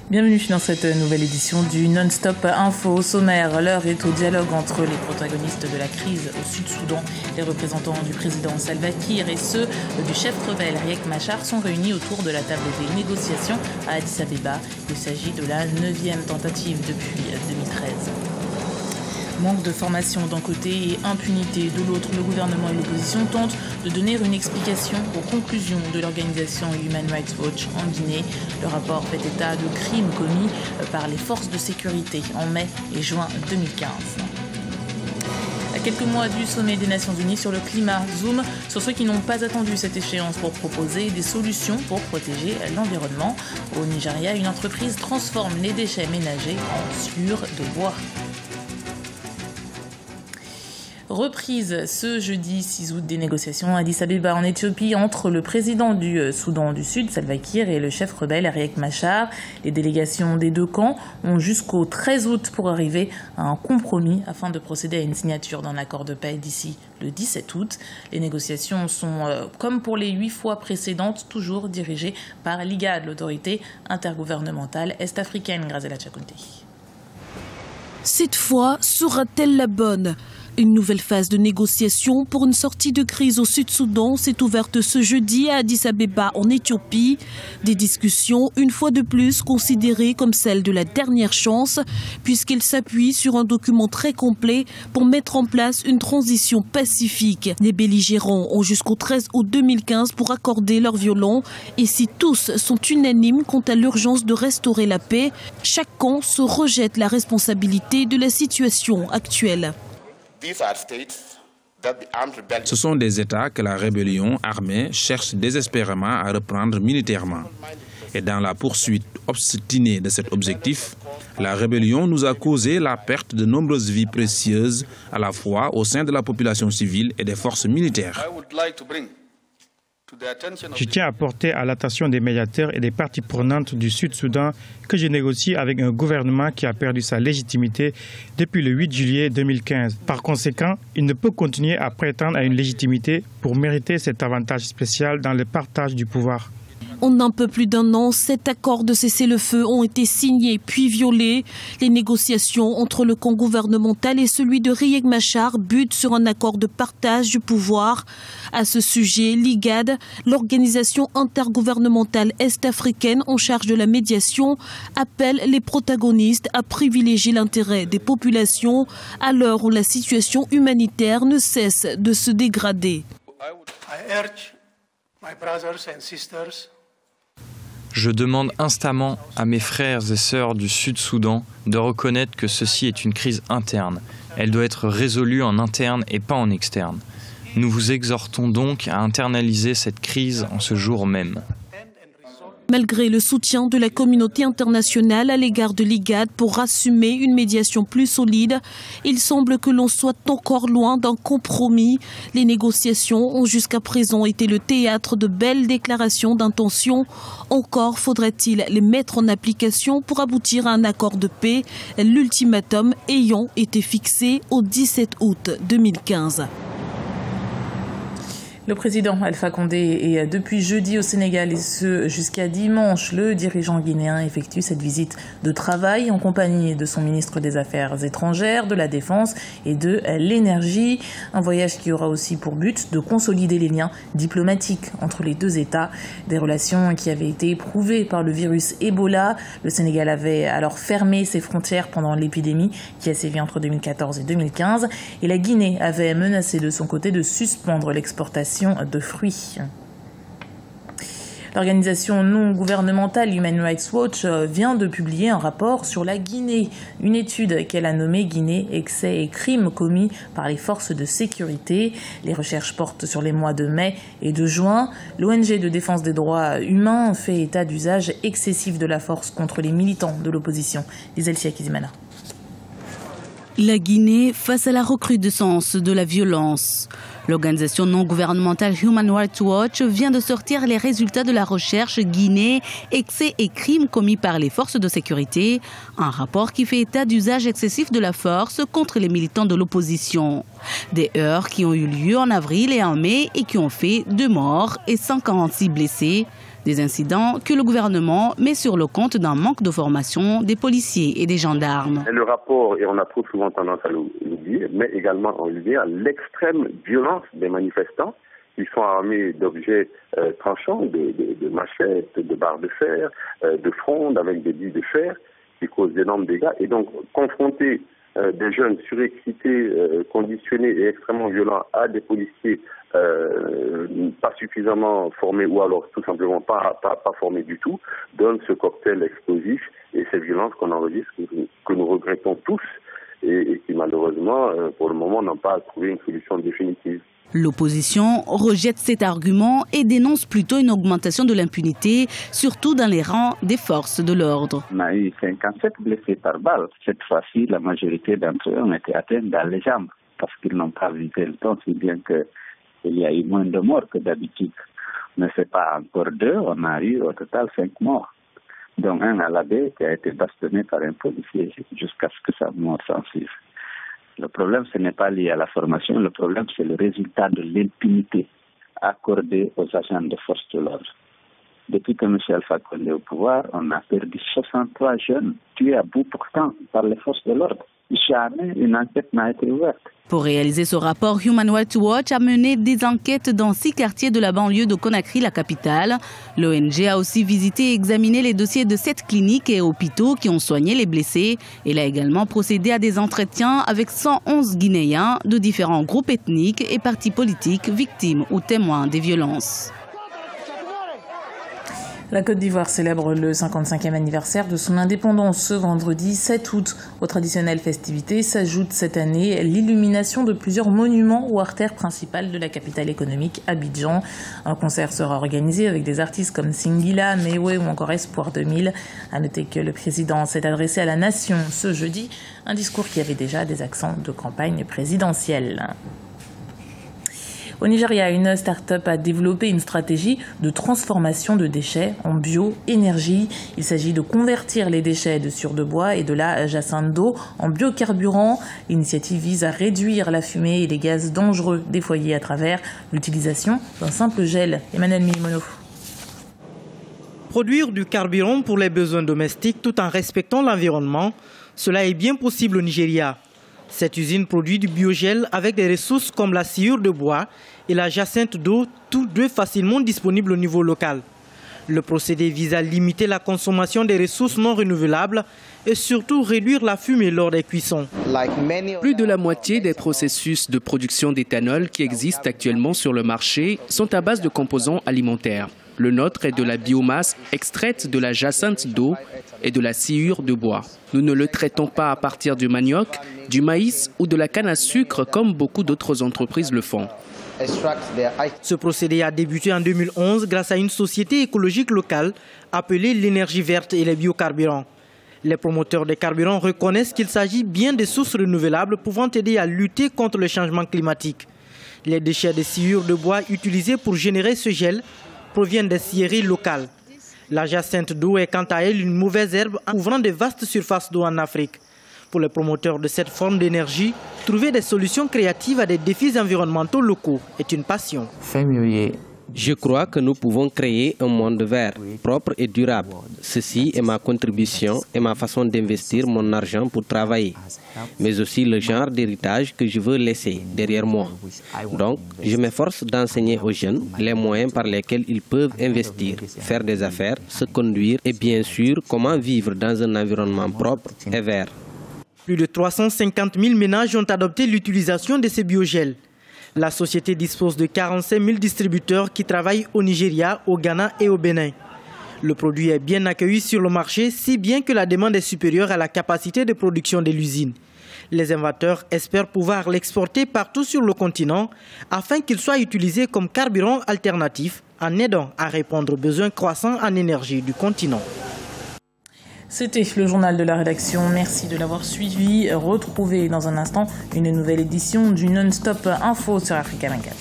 Bienvenue dans cette nouvelle édition du Non-Stop Info. Au sommaire, l'heure est au dialogue entre les protagonistes de la crise au Sud-Soudan. Les représentants du président Salva Kiir et ceux du chef rebelle Riek Machar sont réunis autour de la table des négociations à Addis Abeba. Il s'agit de la 9e tentative depuis 2013. Manque de formation d'un côté et impunité de l'autre, le gouvernement et l'opposition tentent de donner une explication aux conclusions de l'organisation Human Rights Watch en Guinée. Le rapport fait état de crimes commis par les forces de sécurité en mai et juin 2015. À quelques mois du sommet des Nations Unies sur le climat, zoom sur ceux qui n'ont pas attendu cette échéance pour proposer des solutions pour protéger l'environnement. Au Nigeria, une entreprise transforme les déchets ménagers en sciure de bois. Reprise ce jeudi 6 août des négociations à Addis Abeba en Éthiopie entre le président du Soudan du Sud, Salva Kiir, et le chef rebelle Riek Machar. Les délégations des deux camps ont jusqu'au 13 août pour arriver à un compromis afin de procéder à une signature d'un accord de paix d'ici le 17 août. Les négociations sont, comme pour les 8 fois précédentes, toujours dirigées par l'IGAD, l'autorité intergouvernementale est-africaine. Grazela Tchakounté. Cette fois, sera-t-elle la bonne ? Une nouvelle phase de négociation pour une sortie de crise au Sud-Soudan s'est ouverte ce jeudi à Addis Abeba en Éthiopie. Des discussions, une fois de plus, considérées comme celles de la dernière chance, puisqu'elles s'appuient sur un document très complet pour mettre en place une transition pacifique. Les belligérants ont jusqu'au 13 août 2015 pour accorder leur violon. Et si tous sont unanimes quant à l'urgence de restaurer la paix, chaque camp se rejette la responsabilité de la situation actuelle. Ce sont des États que la rébellion armée cherche désespérément à reprendre militairement. Et dans la poursuite obstinée de cet objectif, la rébellion nous a causé la perte de nombreuses vies précieuses, à la fois au sein de la population civile et des forces militaires. Je tiens à porter à l'attention des médiateurs et des parties prenantes du Sud-Soudan que je négocie avec un gouvernement qui a perdu sa légitimité depuis le 8 juillet 2015. Par conséquent, il ne peut continuer à prétendre à une légitimité pour mériter cet avantage spécial dans le partage du pouvoir. En un peu plus d'un an, 7 accords de cessez-le-feu ont été signés puis violés. Les négociations entre le camp gouvernemental et celui de Riek Machar butent sur un accord de partage du pouvoir. À ce sujet, l'IGAD, l'organisation intergouvernementale est-africaine en charge de la médiation, appelle les protagonistes à privilégier l'intérêt des populations à l'heure où la situation humanitaire ne cesse de se dégrader. Je demande instamment à mes frères et sœurs du Sud-Soudan de reconnaître que ceci est une crise interne. Elle doit être résolue en interne et pas en externe. Nous vous exhortons donc à internaliser cette crise en ce jour même. Malgré le soutien de la communauté internationale à l'égard de l'IGAD pour assumer une médiation plus solide, il semble que l'on soit encore loin d'un compromis. Les négociations ont jusqu'à présent été le théâtre de belles déclarations d'intention. Encore faudrait-il les mettre en application pour aboutir à un accord de paix, l'ultimatum ayant été fixé au 17 août 2015. Le président Alpha Condé est depuis jeudi au Sénégal et ce jusqu'à dimanche. Le dirigeant guinéen effectue cette visite de travail en compagnie de son ministre des Affaires étrangères, de la Défense et de l'Énergie. Un voyage qui aura aussi pour but de consolider les liens diplomatiques entre les deux États. Des relations qui avaient été éprouvées par le virus Ebola. Le Sénégal avait alors fermé ses frontières pendant l'épidémie qui a sévi entre 2014 et 2015. Et la Guinée avait menacé de son côté de suspendre l'exportation de fruits. L'organisation non gouvernementale Human Rights Watch vient de publier un rapport sur la Guinée. Une étude qu'elle a nommée Guinée, excès et crimes commis par les forces de sécurité. Les recherches portent sur les mois de mai et de juin. L'ONG de défense des droits humains fait état d'usage excessif de la force contre les militants de l'opposition. Liselcia Kizimana. La Guinée face à la recrudescence de la violence. L'organisation non gouvernementale Human Rights Watch vient de sortir les résultats de la recherche Guinée, excès et crimes commis par les forces de sécurité, un rapport qui fait état d'usage excessif de la force contre les militants de l'opposition. Des heurts qui ont eu lieu en avril et en mai et qui ont fait 2 morts et 146 blessés. Des incidents que le gouvernement met sur le compte d'un manque de formation des policiers et des gendarmes. Le rapport, et on a trop souvent tendance à l'oublier, met également en lumière l'extrême violence des manifestants. Ils sont armés d'objets tranchants, de machettes, de barres de fer, de frondes avec des billes de fer qui causent d'énormes dégâts. Et donc, confronter des jeunes surexcités, conditionnés et extrêmement violents à des policiers pas suffisamment formés ou alors tout simplement pas formés du tout, donne ce cocktail explosif et ces violences qu'on enregistre, que nous regrettons tous et qui malheureusement, pour le moment, n'ont pas trouvé une solution définitive. L'opposition rejette cet argument et dénonce plutôt une augmentation de l'impunité, surtout dans les rangs des forces de l'ordre. On a eu 57 blessés par balle. Cette fois-ci, la majorité d'entre eux ont été atteints dans les jambes parce qu'ils n'ont pas visé le temps, si bien qu'il y a eu moins de morts que d'habitude. Mais ce n'est pas encore 2, on a eu au total 5 morts. Dont un à la baie qui a été bastonné par un policier jusqu'à ce que sa mort s'en suive. Le problème, ce n'est pas lié à la formation, le problème, c'est le résultat de l'impunité accordée aux agents de force de l'ordre. Depuis que M. Alpha Condé est au pouvoir, on a perdu 63 jeunes tués à bout portant par les forces de l'ordre. Jamais une enquête n'a été ouverte. Pour réaliser ce rapport, Human Rights Watch a mené des enquêtes dans 6 quartiers de la banlieue de Conakry, la capitale. L'ONG a aussi visité et examiné les dossiers de 7 cliniques et hôpitaux qui ont soigné les blessés. Elle a également procédé à des entretiens avec 111 Guinéens de différents groupes ethniques et partis politiques victimes ou témoins des violences. La Côte d'Ivoire célèbre le 55e anniversaire de son indépendance ce vendredi 7 août. Aux traditionnelles festivités s'ajoute cette année l'illumination de plusieurs monuments ou artères principales de la capitale économique Abidjan. Un concert sera organisé avec des artistes comme Singila, Mewe ou encore Espoir 2000. À noter que le président s'est adressé à la nation ce jeudi, un discours qui avait déjà des accents de campagne présidentielle. Au Nigeria, une start-up a développé une stratégie de transformation de déchets en bioénergie. Il s'agit de convertir les déchets de sciure de bois et de la jacinthe d'eau en biocarburant. L'initiative vise à réduire la fumée et les gaz dangereux des foyers à travers l'utilisation d'un simple gel. Emmanuel Milimono. Produire du carburant pour les besoins domestiques tout en respectant l'environnement, cela est bien possible au Nigeria. Cette usine produit du biogel avec des ressources comme la sciure de bois et la jacinthe d'eau, tous deux facilement disponibles au niveau local. Le procédé vise à limiter la consommation des ressources non renouvelables et surtout réduire la fumée lors des cuissons. Plus de la moitié des processus de production d'éthanol qui existent actuellement sur le marché sont à base de composants alimentaires. Le nôtre est de la biomasse extraite de la jacinthe d'eau et de la sciure de bois. Nous ne le traitons pas à partir du manioc, du maïs ou de la canne à sucre comme beaucoup d'autres entreprises le font. Ce procédé a débuté en 2011 grâce à une société écologique locale appelée l'énergie verte et les biocarburants. Les promoteurs des carburants reconnaissent qu'il s'agit bien de sources renouvelables pouvant aider à lutter contre le changement climatique. Les déchets de sciure de bois utilisés pour générer ce gel proviennent des scieries locales. La jacinthe d'eau est quant à elle une mauvaise herbe ouvrant de vastes surfaces d'eau en Afrique. Pour les promoteurs de cette forme d'énergie, trouver des solutions créatives à des défis environnementaux locaux est une passion. Je crois que nous pouvons créer un monde vert, propre et durable. Ceci est ma contribution et ma façon d'investir mon argent pour travailler, mais aussi le genre d'héritage que je veux laisser derrière moi. Donc, je m'efforce d'enseigner aux jeunes les moyens par lesquels ils peuvent investir, faire des affaires, se conduire et bien sûr comment vivre dans un environnement propre et vert. Plus de 350 000 ménages ont adopté l'utilisation de ces biogels. La société dispose de 45 000 distributeurs qui travaillent au Nigeria, au Ghana et au Bénin. Le produit est bien accueilli sur le marché, si bien que la demande est supérieure à la capacité de production de l'usine. Les inventeurs espèrent pouvoir l'exporter partout sur le continent afin qu'il soit utilisé comme carburant alternatif en aidant à répondre aux besoins croissants en énergie du continent. C'était le journal de la rédaction. Merci de l'avoir suivi. Retrouvez dans un instant une nouvelle édition du Non-Stop Info sur Africa 24.